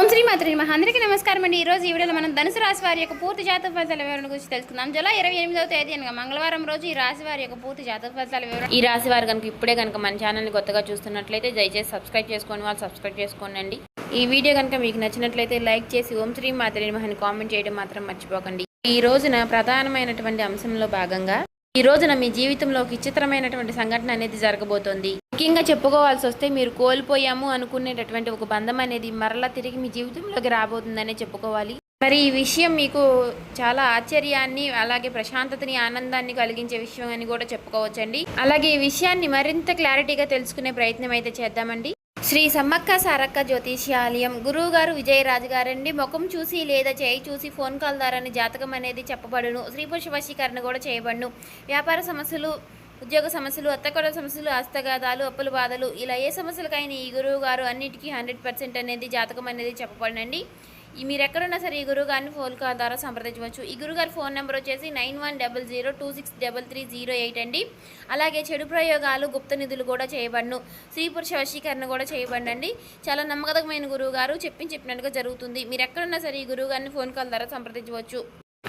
ఓం శ్రీ మాత్రి మహా అందరికీ నమస్కారం అండి. ఈరోజు ఈ వీడియోలో మనం ధనుసు రాశి వారి యొక్క పూర్తి జాతక ఫలితాల వివరణ గురించి తెలుసుకుందాం. జూలై 28వ తేదీ అనగా మంగళవారం రోజు ఈ రాశి వారి యొక్క పూర్తి జాతక ఫలితాల వివరణ. ఈ రాశి వారు కనుక ఇప్పుడే కనుక మన ఛానల్ని కొత్తగా చూస్తున్నట్లయితే దయచేసి సబ్స్క్రైబ్ చేసుకోండి, వాళ్ళు సబ్స్క్రైబ్ చేసుకోండి. ఈ వీడియో కనుక మీకు నచ్చినట్లయితే లైక్ చేసి ఓం శ్రీ మాత్రి మహా అని కామెంట్ చేయడం మాత్రం మర్చిపోకండి. ఈ రోజున ప్రధానమైనటువంటి అంశంలో భాగంగా ఈ రోజున మీ జీవితంలో ఒక విచిత్రమైనటువంటి సంఘటన అనేది జరగబోతోంది. ముఖ్యంగా చెప్పుకోవాల్సి వస్తే మీరు కోల్పోయాము అనుకునేటటువంటి ఒక బంధం అనేది మరలా తిరిగి మీ జీవితంలోకి రాబోతుందనే చెప్పుకోవాలి. మరి ఈ విషయం మీకు చాలా ఆశ్చర్యాన్ని అలాగే ప్రశాంతతని ఆనందాన్ని కలిగించే విషయం అని కూడా చెప్పుకోవచ్చండి. అలాగే ఈ విషయాన్ని మరింత క్లారిటీగా తెలుసుకునే ప్రయత్నం అయితే చేద్దామండి. శ్రీ సమ్మక్క సారక్క జ్యోతిష్యాలయం గురువు గారు విజయరాజు గారండి. ముఖం చూసి లేదా చేయి చూసి ఫోన్ కాల్ ద్వారానే జాతకం అనేది చెప్పబడును. స్త్రీ పురుష వశీకరణ కూడా చేయబడును. వ్యాపార సమస్యలు, ఉద్యోగ సమస్యలు, అత్తకొడ సమస్యలు, హస్తగాదాలు, అప్పుల బాధలు, ఇలా ఏ సమస్యలకైనా ఈ గురువు గారు అన్నిటికీ 100% అనేది జాతకం అనేది చెప్పబడినండి. మీరు ఎక్కడున్నా సరే ఈ గురువు గారిని ఫోన్ కాల్ ద్వారా సంప్రదించవచ్చు. ఈ గురుగారి ఫోన్ నెంబర్ వచ్చేసి 9100263308 అండి. అలాగే చెడు ప్రయోగాలు, గుప్త నిధులు కూడా చేయబడును. స్త్రీ పురుష వశీకరణ కూడా చేయబడండి. చాలా నమ్మకమైన గురువు గారు చెప్పినట్టుగా జరుగుతుంది. మీరు ఎక్కడున్నా సరే ఈ గురువు గారిని ఫోన్ కాల్ ద్వారా సంప్రదించవచ్చు.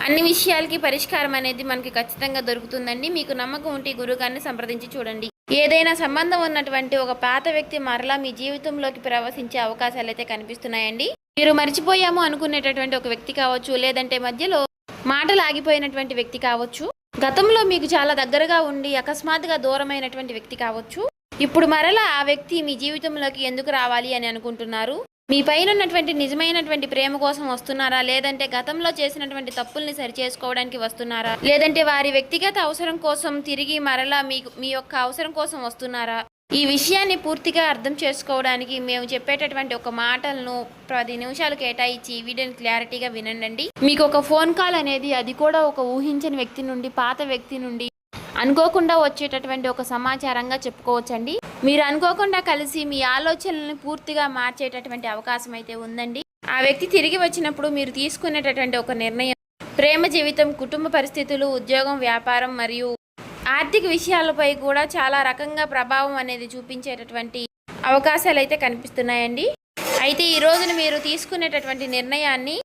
అన్ని విషయాలకి పరిష్కారం అనేది మనకి ఖచ్చితంగా దొరుకుతుందండి. మీకు నమ్మకం ఉంటే గురువుగారిని సంప్రదించి చూడండి. ఏదైనా సంబంధం ఉన్నటువంటి ఒక పాత వ్యక్తి మరలా మీ జీవితంలోకి ప్రవేశించే అవకాశాలు అయితే కనిపిస్తున్నాయండి. మీరు మర్చిపోయాము అనుకునేటటువంటి ఒక వ్యక్తి కావచ్చు, లేదంటే మధ్యలో మాటలు ఆగిపోయినటువంటి వ్యక్తి కావచ్చు, గతంలో మీకు చాలా దగ్గరగా ఉండి అకస్మాత్తుగా దూరమైనటువంటి వ్యక్తి కావచ్చు. ఇప్పుడు మరలా ఆ వ్యక్తి మీ జీవితంలోకి ఎందుకు రావాలి అని అనుకుంటున్నారు? మీ పైన ఉన్నటువంటి నిజమైనటువంటి ప్రేమ కోసం వస్తున్నారా, లేదంటే గతంలో చేసినటువంటి తప్పుల్ని సరిచేసుకోవడానికి వస్తున్నారా, లేదంటే వారి వ్యక్తిగత అవసరం కోసం తిరిగి మరలా మీ యొక్క అవసరం కోసం వస్తున్నారా? ఈ విషయాన్ని పూర్తిగా అర్థం చేసుకోవడానికి మేము చెప్పేటటువంటి ఒక మాటలను 10 నిమిషాలు కేటాయించి ఈ వీడియోని క్లారిటీగా వినండి. మీకు ఒక ఫోన్ కాల్ అనేది, అది కూడా ఒక ఊహించని వ్యక్తి నుండి, పాత వ్యక్తి నుండి అనుకోకుండా వచ్చేటటువంటి ఒక సమాచారంగా చెప్పుకోవచ్చండి. మీరు అనుకోకుండా కలిసి మీ ఆలోచనలను పూర్తిగా మార్చేటటువంటి అవకాశం అయితే ఉందండి. ఆ వ్యక్తి తిరిగి వచ్చినప్పుడు మీరు తీసుకునేటటువంటి ఒక నిర్ణయం ప్రేమ జీవితం, కుటుంబ పరిస్థితులు, ఉద్యోగం, వ్యాపారం మరియు ఆర్థిక విషయాలపై కూడా చాలా రకంగా ప్రభావం అనేది చూపించేటటువంటి అవకాశాలు అయితే కనిపిస్తున్నాయండి. అయితే ఈ రోజున మీరు తీసుకునేటటువంటి నిర్ణయాన్ని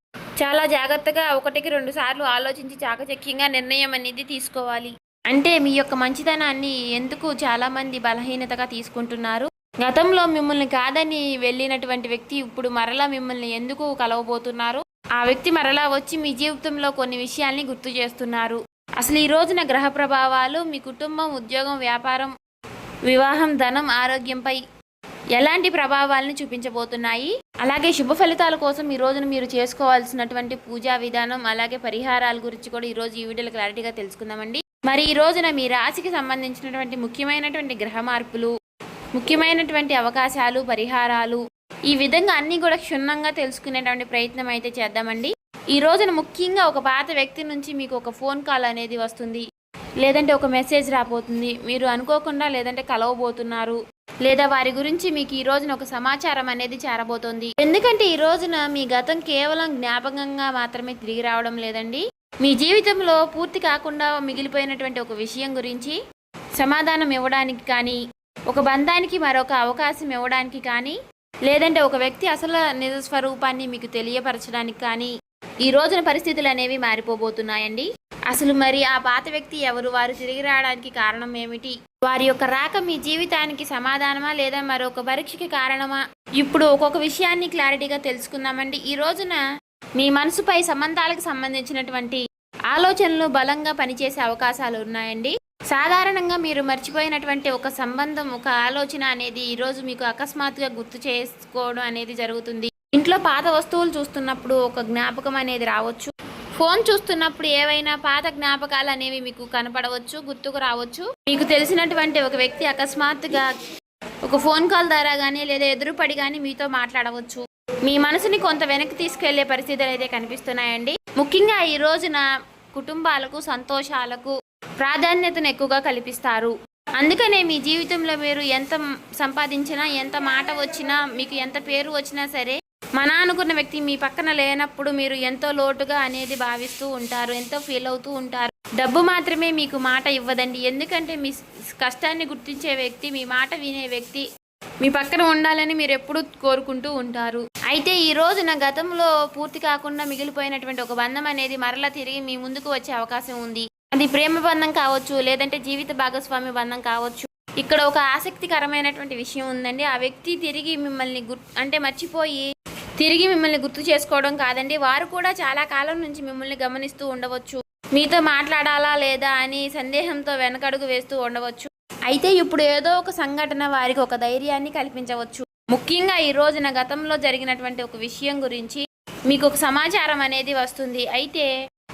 చాలా జాగ్రత్తగా 1-2 సార్లు ఆలోచించి చాకచక్యంగా నిర్ణయం అనేది తీసుకోవాలి. అంటే మీ యొక్క మంచితనాన్ని ఎందుకు చాలామంది బలహీనతగా తీసుకుంటున్నారు? గతంలో మిమ్మల్ని కాదని వెళ్ళినటువంటి వ్యక్తి ఇప్పుడు మరలా మిమ్మల్ని ఎందుకు కలవబోతున్నారు? ఆ వ్యక్తి మరలా వచ్చి మీ జీవితంలో కొన్ని విషయాల్ని గుర్తు చేస్తున్నారు. అసలు ఈ రోజున గ్రహ ప్రభావాలు మీ కుటుంబం, ఉద్యోగం, వ్యాపారం, వివాహం, ధనం, ఆరోగ్యంపై ఎలాంటి ప్రభావాలను చూపించబోతున్నాయి? అలాగే శుభ ఫలితాల కోసం ఈ రోజున మీరు చేసుకోవాల్సినటువంటి పూజా విధానం, అలాగే పరిహారాల గురించి కూడా ఈరోజు ఈ వీడియోలో క్లారిటీగా తెలుసుకుందామండి. మరి ఈ రోజున మీ రాశికి సంబంధించినటువంటి ముఖ్యమైనటువంటి గ్రహ మార్పులు, ముఖ్యమైనటువంటి అవకాశాలు, పరిహారాలు, ఈ విధంగా అన్నీ కూడా క్షుణ్ణంగా తెలుసుకునేటువంటి ప్రయత్నం అయితే చేద్దామండి. ఈ రోజున ముఖ్యంగా ఒక పాత వ్యక్తి నుంచి మీకు ఒక ఫోన్ కాల్ అనేది వస్తుంది, లేదంటే ఒక మెసేజ్ రాబోతుంది. మీరు అనుకోకుండా లేదంటే కలవబోతున్నారు, లేదా వారి గురించి మీకు ఈ రోజున ఒక సమాచారం అనేది చేరబోతోంది. ఎందుకంటే ఈ రోజున మీ గతం కేవలం జ్ఞాపకంగా మాత్రమే తిరిగి రావడం లేదండి. మీ జీవితంలో పూర్తి కాకుండా మిగిలిపోయినటువంటి ఒక విషయం గురించి సమాధానం ఇవ్వడానికి కానీ, ఒక బంధానికి మరొక అవకాశం ఇవ్వడానికి కానీ, లేదంటే ఒక వ్యక్తి అసలు నిజ స్వరూపాన్ని మీకు తెలియపరచడానికి కానీ ఈ రోజున పరిస్థితులు అనేవి మారిపోబోతున్నాయండి. అసలు మరి ఆ పాత వ్యక్తి ఎవరు? వారు తిరిగి రావడానికి కారణం ఏమిటి? వారి యొక్క రాక మీ జీవితానికి సమాధానమా, లేదా మరొక పరీక్షకి కారణమా? ఇప్పుడు ఒక్కొక్క విషయాన్ని క్లారిటీగా తెలుసుకుందామండి. ఈ రోజున మీ మనసుపై సంబంధాలకు సంబంధించినటువంటి ఆలోచనలు బలంగా పనిచేసే అవకాశాలు ఉన్నాయండి. సాధారణంగా మీరు మర్చిపోయినటువంటి ఒక సంబంధం, ఒక ఆలోచన అనేది ఈరోజు మీకు అకస్మాత్తుగా గుర్తు చేసుకోవడం అనేది జరుగుతుంది. ఇంట్లో పాత వస్తువులు చూస్తున్నప్పుడు ఒక జ్ఞాపకం అనేది రావచ్చు. ఫోన్ చూస్తున్నప్పుడు ఏవైనా పాత జ్ఞాపకాలు అనేవి మీకు కనపడవచ్చు, గుర్తుకు రావచ్చు. మీకు తెలిసినటువంటి ఒక వ్యక్తి అకస్మాత్తుగా ఒక ఫోన్ కాల్ ద్వారా కానీ, లేదా ఎదురుపడి కానీ మీతో మాట్లాడవచ్చు. మీ మనసుని కొంత వెనక్కి తీసుకెళ్లే పరిస్థితులు అయితే కనిపిస్తున్నాయండి. ముఖ్యంగా ఈ రోజున కుటుంబాలకు, సంతోషాలకు ప్రాధాన్యతను ఎక్కువగా కల్పిస్తారు. అందుకనే మీ జీవితంలో మీరు ఎంత సంపాదించినా, ఎంత మాట వచ్చినా, మీకు ఎంత పేరు వచ్చినా సరే, మన అనుకున్న వ్యక్తి మీ పక్కన లేనప్పుడు మీరు ఎంతో లోటుగా అనేది భావిస్తూ ఉంటారు, ఎంతో ఫీల్ అవుతూ ఉంటారు. డబ్బు మాత్రమే మీకు మాట ఇవ్వదండి. ఎందుకంటే మీ కష్టాన్ని గుర్తించే వ్యక్తి, మీ మాట వినే వ్యక్తి మీ పక్కన ఉండాలని మీరు ఎప్పుడూ కోరుకుంటూ ఉంటారు. అయితే ఈ రోజున గతంలో పూర్తి కాకుండా మిగిలిపోయినటువంటి ఒక బంధం అనేది మరలా తిరిగి మీ ముందుకు వచ్చే అవకాశం ఉంది. అది ప్రేమ బంధం కావచ్చు, లేదంటే జీవిత భాగస్వామి బంధం కావచ్చు. ఇక్కడ ఒక ఆసక్తికరమైనటువంటి విషయం ఉందండి. ఆ వ్యక్తి తిరిగి మిమ్మల్ని మర్చిపోయి తిరిగి మిమ్మల్ని గుర్తు చేసుకోవడం కాదండి, వారు కూడా చాలా కాలం నుంచి మిమ్మల్ని గమనిస్తూ ఉండవచ్చు. మీతో మాట్లాడాలా లేదా అని సందేహంతో వెనకడుగు వేస్తూ ఉండవచ్చు. అయితే ఇప్పుడు ఏదో ఒక సంఘటన వారికి ఒక ధైర్యాన్ని కల్పించవచ్చు. ముఖ్యంగా ఈ రోజున గతంలో జరిగినటువంటి ఒక విషయం గురించి మీకు ఒక సమాచారం అనేది వస్తుంది. అయితే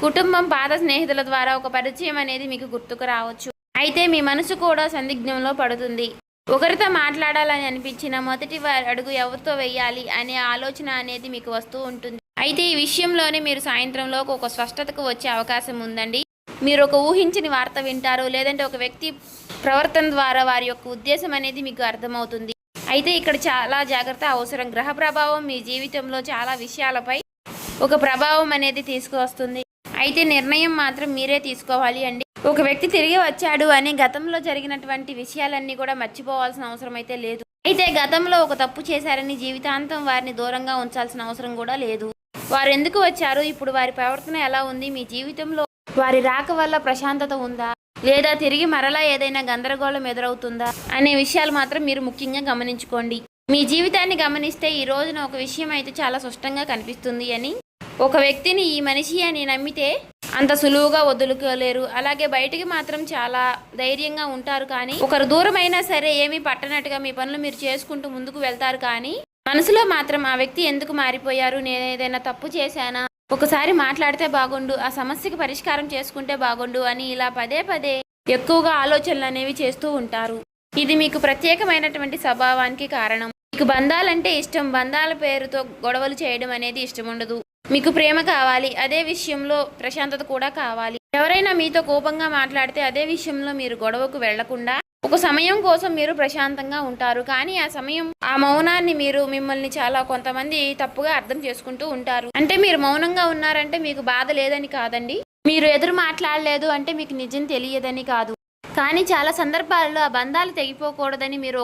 కుటుంబం, పాత స్నేహితుల ద్వారా ఒక పరిచయం అనేది మీకు గుర్తుకు రావచ్చు. అయితే మీ మనసు కూడా సందిగ్ధంలో పడుతుంది. ఒకరితో మాట్లాడాలని అనిపించిన మొదటి అడుగు ఎవరితో వేయాలి అనే ఆలోచన అనేది మీకు వస్తూ ఉంటుంది. అయితే ఈ విషయంలోనే మీరు సాయంత్రంలో ఒక స్పష్టతకు వచ్చే అవకాశం ఉందండి. మీరు ఒక ఊహించని వార్త వింటారు, లేదంటే ఒక వ్యక్తి ప్రవర్తన ద్వారా వారి యొక్క ఉద్దేశం అనేది మీకు అర్థమవుతుంది. అయితే ఇక్కడ చాలా జాగ్రత్త అవసరం. గ్రహ ప్రభావం మీ జీవితంలో చాలా విషయాలపై ఒక ప్రభావం అనేది తీసుకువస్తుంది. అయితే నిర్ణయం మాత్రం మీరే తీసుకోవాలి అండి. ఒక వ్యక్తి తిరిగి వచ్చాడు అని గతంలో జరిగినటువంటి విషయాలన్నీ కూడా మర్చిపోవాల్సిన అవసరం అయితే లేదు. అయితే గతంలో ఒక తప్పు చేశారని జీవితాంతం వారిని దూరంగా ఉంచాల్సిన అవసరం కూడా లేదు. వారు ఎందుకు వచ్చారు, ఇప్పుడు వారి ప్రవర్తన ఎలా ఉంది, మీ జీవితంలో వారి రాక వల్ల ప్రశాంతత ఉందా, లేదా తిరిగి మరలా ఏదైనా గందరగోళం ఎదురవుతుందా అనే విషయాలు మాత్రం మీరు ముఖ్యంగా గమనించుకోండి. మీ జీవితాన్ని గమనిస్తే ఈ రోజున ఒక విషయం అయితే చాలా స్పష్టంగా కనిపిస్తుంది అని. ఒక వ్యక్తిని ఈ మనిషి అని నమ్మితే అంత సులువుగా వదులుకోలేరు. అలాగే బయటికి మాత్రం చాలా ధైర్యంగా ఉంటారు, కానీ ఒకరు దూరమైనా సరే ఏమీ పట్టనట్టుగా మీ పనులు మీరు చేసుకుంటూ ముందుకు వెళ్తారు. కానీ మనసులో మాత్రం ఆ వ్యక్తి ఎందుకు మారిపోయారు, నేను ఏదైనా తప్పు చేశానా, ఒకసారి మాట్లాడితే బాగుండు, ఆ సమస్యకి పరిష్కారం చేసుకుంటే బాగుండు అని ఇలా పదే పదే ఎక్కువగా ఆలోచనలు అనేవి చేస్తూ ఉంటారు. ఇది మీకు ప్రత్యేకమైనటువంటి స్వభావానికి కారణం. మీకు బంధాలంటే ఇష్టం, బంధాల పేరుతో గొడవలు చేయడం అనేది ఇష్టం ఉండదు. మీకు ప్రేమ కావాలి, అదే విషయంలో ప్రశాంతత కూడా కావాలి. ఎవరైనా మీతో కోపంగా మాట్లాడితే అదే విషయంలో మీరు గొడవకు వెళ్లకుండా ఒక సమయం కోసం మీరు ప్రశాంతంగా ఉంటారు. కానీ ఆ సమయం, ఆ మౌనాన్ని మిమ్మల్ని చాలా కొంతమంది తప్పుగా అర్థం చేసుకుంటూ ఉంటారు. అంటే మీరు మౌనంగా ఉన్నారంటే మీకు బాధ లేదని కాదండి, మీరు ఎదురు మాట్లాడలేదు అంటే మీకు నిజం తెలియదని కాదు. కానీ చాలా సందర్భాల్లో ఆ బంధాలు తెగిపోకూడదని మీరు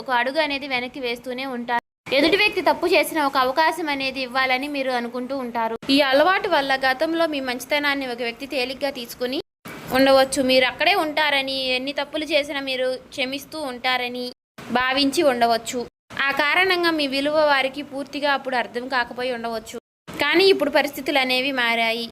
ఒక అడుగు అనేది వెనక్కి వేస్తూనే ఉంటారు. ఎదుటి వ్యక్తి తప్పు చేసిన ఒక అవకాశం అనేది ఇవ్వాలని మీరు అనుకుంటూ ఉంటారు. ఈ అలవాటు వల్ల గతంలో మీ మంచితనాన్ని ఒక వ్యక్తి తేలిగ్గా తీసుకుని ఉండవచ్చు. మీరు అక్కడే ఉంటారని, ఎన్ని తప్పులు చేసినా మీరు క్షమిస్తూ ఉంటారని భావించి ఉండవచ్చు. ఆ కారణంగా మీ విలువ వారికి పూర్తిగా అప్పుడు అర్థం కాకపోయి ఉండవచ్చు. కానీ ఇప్పుడు పరిస్థితులు అనేవి మారాయి.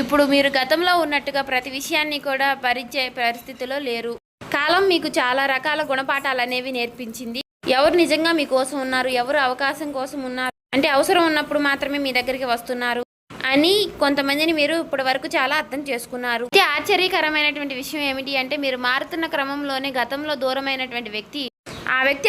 ఇప్పుడు మీరు గతంలో ఉన్నట్టుగా ప్రతి విషయాన్ని కూడా భరించే పరిస్థితిలో లేరు. కాలం మీకు చాలా రకాల గుణపాఠాలు అనేవి నేర్పించింది. ఎవరు నిజంగా మీకోసం ఉన్నారు, ఎవరు అవకాశం కోసం ఉన్నారు, అంటే అవసరం ఉన్నప్పుడు మాత్రమే మీ దగ్గరికి వస్తున్నారు అని కొంతమందిని మీరు ఇప్పటి వరకు చాలా అర్థం చేసుకున్నారు. ఆశ్చర్యకరమైనటువంటి విషయం ఏమిటి అంటే, మీరు మారుతున్న క్రమంలోనే గతంలో దూరమైనటువంటి వ్యక్తి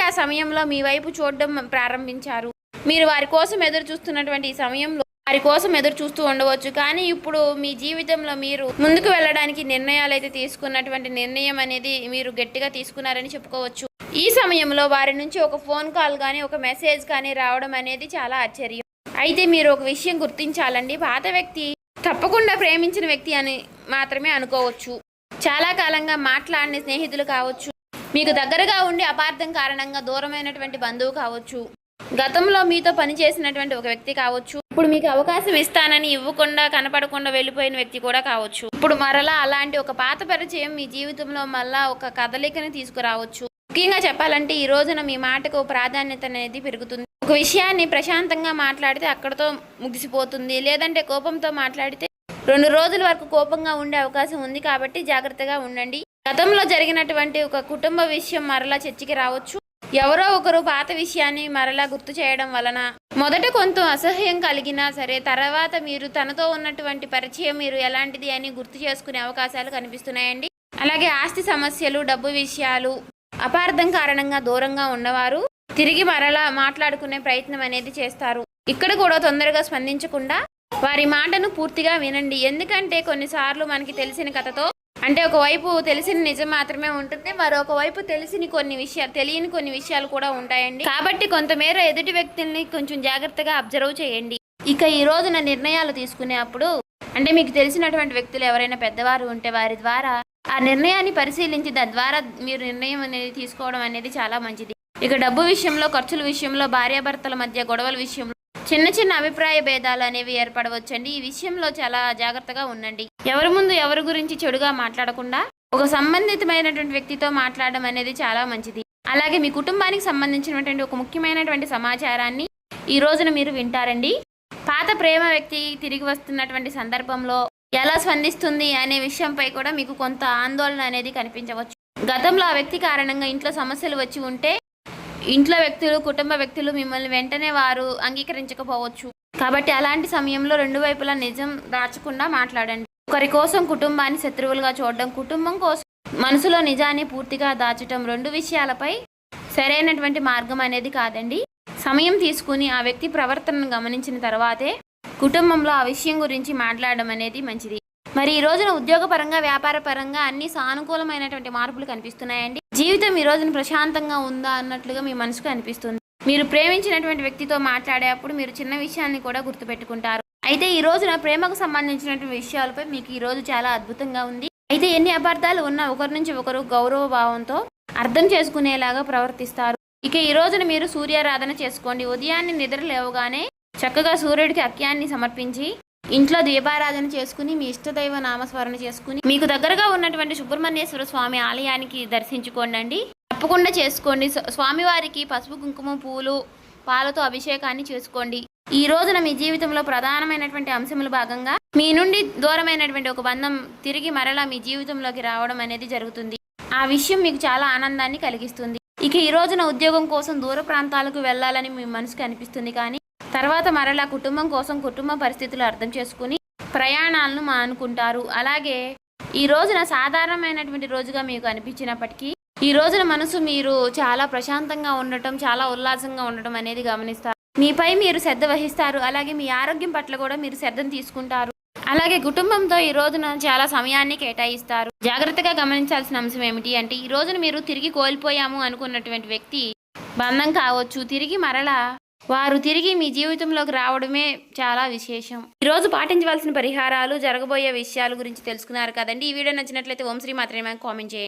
ఆ సమయంలో మీ వైపు చూడడం ప్రారంభించారు. మీరు వారి కోసం ఎదురు చూస్తున్నటువంటి ఈ సమయంలో వారి కోసం ఎదురు చూస్తూ ఉండవచ్చు. కానీ ఇప్పుడు మీ జీవితంలో మీరు ముందుకు వెళ్ళడానికి నిర్ణయాలు అయితే తీసుకున్నటువంటి నిర్ణయం అనేది మీరు గట్టిగా తీసుకున్నారని చెప్పుకోవచ్చు. ఈ సమయంలో వారి నుంచి ఒక ఫోన్ కాల్ కానీ ఒక మెసేజ్ కానీ రావడం అనేది చాలా ఆశ్చర్యం. అయితే మీరు ఒక విషయం గుర్తించాలండి, పాత వ్యక్తి తప్పకుండా ప్రేమించిన వ్యక్తి అని మాత్రమే అనుకోవచ్చు. చాలా కాలంగా మాట్లాడిన స్నేహితులు కావచ్చు, మీకు దగ్గరగా ఉండి అపార్థం కారణంగా దూరమైనటువంటి బంధువు కావచ్చు, గతంలో మీతో పనిచేసినటువంటి ఒక వ్యక్తి కావచ్చు, ఇప్పుడు మీకు అవకాశం ఇస్తానని ఇవ్వకుండా కనపడకుండా వెళ్ళిపోయిన వ్యక్తి కూడా కావచ్చు. ఇప్పుడు మరలా అలాంటి ఒక పాత పరిచయం మీ జీవితంలో మళ్ళా ఒక కదలికని తీసుకురావచ్చు. ముఖ్యంగా చెప్పాలంటే ఈ రోజున మీ మాటకు ప్రాధాన్యత అనేది పెరుగుతుంది. ఒక విషయాన్ని ప్రశాంతంగా మాట్లాడితే అక్కడతో ముగిసిపోతుంది, లేదంటే కోపంతో మాట్లాడితే 2 రోజుల వరకు కోపంగా ఉండే అవకాశం ఉంది. కాబట్టి జాగ్రత్తగా ఉండండి. గతంలో జరిగినటువంటి ఒక కుటుంబ విషయం మరలా చర్చకి రావచ్చు. ఎవరో ఒకరు పాత విషయాన్ని మరలా గుర్తు చేయడం వలన మొదట కొంత అసహ్యం కలిగినా సరే, తర్వాత మీరు తనతో ఉన్నటువంటి పరిచయం మీరు ఎలాంటిది అని గుర్తు చేసుకునే అవకాశాలు కనిపిస్తున్నాయండి. అలాగే ఆస్తి సమస్యలు, డబ్బు విషయాలు, అపార్థం కారణంగా దూరంగా ఉన్నవారు తిరిగి మరలా మాట్లాడుకునే ప్రయత్నం అనేది చేస్తారు. ఇక్కడ కూడా తొందరగా స్పందించకుండా వారి మాటను పూర్తిగా వినండి. ఎందుకంటే కొన్నిసార్లు మనకి తెలిసిన కథతో, అంటే ఒకవైపు తెలిసిన నిజం మాత్రమే ఉంటుంది, మరొక వైపు తెలియని కొన్ని విషయాలు కూడా ఉంటాయండి. కాబట్టి కొంతమేర ఎదుటి వ్యక్తుల్ని కొంచెం జాగ్రత్తగా అబ్జర్వ్ చేయండి. ఇక ఈ రోజున నిర్ణయాలు తీసుకునేప్పుడు, అంటే మీకు తెలిసినటువంటి వ్యక్తులు ఎవరైనా పెద్దవారు ఉంటే వారి ద్వారా ఆ నిర్ణయాన్ని పరిశీలించి తద్వారా మీరు నిర్ణయం అనేది తీసుకోవడం అనేది చాలా మంచిది. ఇక డబ్బు విషయంలో, ఖర్చుల విషయంలో, భార్యాభర్తల మధ్య గొడవల విషయంలో చిన్న చిన్న అభిప్రాయ భేదాలు అనేవి ఏర్పడవచ్చండి. ఈ విషయంలో చాలా జాగ్రత్తగా ఉండండి. ఎవరి ముందు ఎవరి గురించి చెడుగా మాట్లాడకుండా ఒక సంబంధితమైనటువంటి వ్యక్తితో మాట్లాడడం అనేది చాలా మంచిది. అలాగే మీ కుటుంబానికి సంబంధించినటువంటి ఒక ముఖ్యమైనటువంటి సమాచారాన్ని ఈ రోజున మీరు వింటారండి. పాత ప్రేమ వ్యక్తి తిరిగి వస్తున్నటువంటి సందర్భంలో ఎలా స్పందిస్తుంది అనే విషయంపై కూడా మీకు కొంత ఆందోళన అనేది కనిపించవచ్చు. గతంలో ఆ వ్యక్తి కారణంగా ఇంట్లో సమస్యలు వచ్చి ఉంటే ఇంట్లో వ్యక్తులు, కుటుంబ వ్యక్తులు మిమ్మల్ని వెంటనే వారు అంగీకరించకపోవచ్చు. కాబట్టి అలాంటి సమయంలో రెండు వైపులా నిజం దాచకుండా మాట్లాడండి. ఒకరి కోసం కుటుంబాన్ని శత్రువులుగా చూడడం, కుటుంబం కోసం మనసులో నిజాన్ని పూర్తిగా దాచటం రెండు విషయాలపై సరైనటువంటి మార్గం అనేది కాదండి. సమయం తీసుకుని ఆ వ్యక్తి ప్రవర్తనను గమనించిన తర్వాతే కుటుంబంలో ఆ విషయం గురించి మాట్లాడడం అనేది మంచిది. మరి ఈ రోజున ఉద్యోగపరంగా, వ్యాపార పరంగా అన్ని సానుకూలమైనటువంటి మార్పులు కనిపిస్తున్నాయండి. జీవితం ఈ రోజున ప్రశాంతంగా ఉందా అన్నట్లుగా మీ మనసుకు అనిపిస్తుంది. మీరు ప్రేమించినటువంటి వ్యక్తితో మాట్లాడేటప్పుడు మీరు చిన్న విషయాన్ని కూడా గుర్తుపెట్టుకుంటారు. అయితే ఈ రోజున ప్రేమకు సంబంధించినటువంటి విషయాలపై మీకు ఈ రోజు చాలా అద్భుతంగా ఉంది. అయితే ఎన్ని అపార్థాలు ఉన్నా ఒకరి నుంచి ఒకరు గౌరవ భావంతో అర్థం చేసుకునేలాగా ప్రవర్తిస్తారు. ఇక ఈ రోజున మీరు సూర్యారాధన చేసుకోండి. ఉదయాన్నే నిద్ర లేవగానే చక్కగా సూర్యుడికి అర్ఘ్యాన్ని సమర్పించి ఇంట్లో దీపారాధన చేసుకుని మీ ఇష్టదైవ నామస్మరణ చేసుకుని మీకు దగ్గరగా ఉన్నటువంటి సుబ్రహ్మణ్యేశ్వర స్వామి ఆలయానికి దర్శించుకోండి. తప్పకుండా చేసుకోండి. స్వామివారికి పసుపు, కుంకుమ, పూలు, పాలతో అభిషేకాన్ని చేసుకోండి. ఈ రోజున మీ జీవితంలో ప్రధానమైనటువంటి అంశముల భాగంగా మీ నుండి దూరమైనటువంటి ఒక బంధం తిరిగి మరలా మీ జీవితంలోకి రావడం అనేది జరుగుతుంది. ఆ విషయం మీకు చాలా ఆనందాన్ని కలిగిస్తుంది. ఇక ఈ రోజున ఉద్యోగం కోసం దూర ప్రాంతాలకు వెళ్ళాలని మీ మనసుకు అనిపిస్తుంది. కానీ తర్వాత మరలా కుటుంబం కోసం కుటుంబ పరిస్థితులు అర్థం చేసుకుని ప్రయాణాలను మానుకుంటారు. అలాగే ఈ రోజున సాధారణమైనటువంటి రోజుగా మీకు అనిపించినప్పటికీ ఈ రోజున మనసు మీరు చాలా ప్రశాంతంగా ఉండటం, చాలా ఉల్లాసంగా ఉండటం అనేది గమనిస్తారు. మీపై మీరు శ్రద్ధ వహిస్తారు. అలాగే మీ ఆరోగ్యం పట్ల కూడా మీరు శ్రద్ధను తీసుకుంటారు. అలాగే కుటుంబంతో ఈ రోజున చాలా సమయాన్ని కేటాయిస్తారు. జాగ్రత్తగా గమనించాల్సిన అంశం ఏమిటి అంటే ఈ రోజున మీరు తిరిగి కోల్పోయాము అనుకున్నటువంటి వ్యక్తి బంధం కావచ్చు, వారు తిరిగి మీ జీవితంలోకి రావడమే చాలా విశేషం. ఈరోజు పాటించవలసిన పరిహారాలు, జరగబోయే విషయాల గురించి తెలుసుకున్నారు కదండి. ఈ వీడియో నచ్చినట్లయితే ఓం శ్రీ మాత్రమే కామెంట్ చేయండి.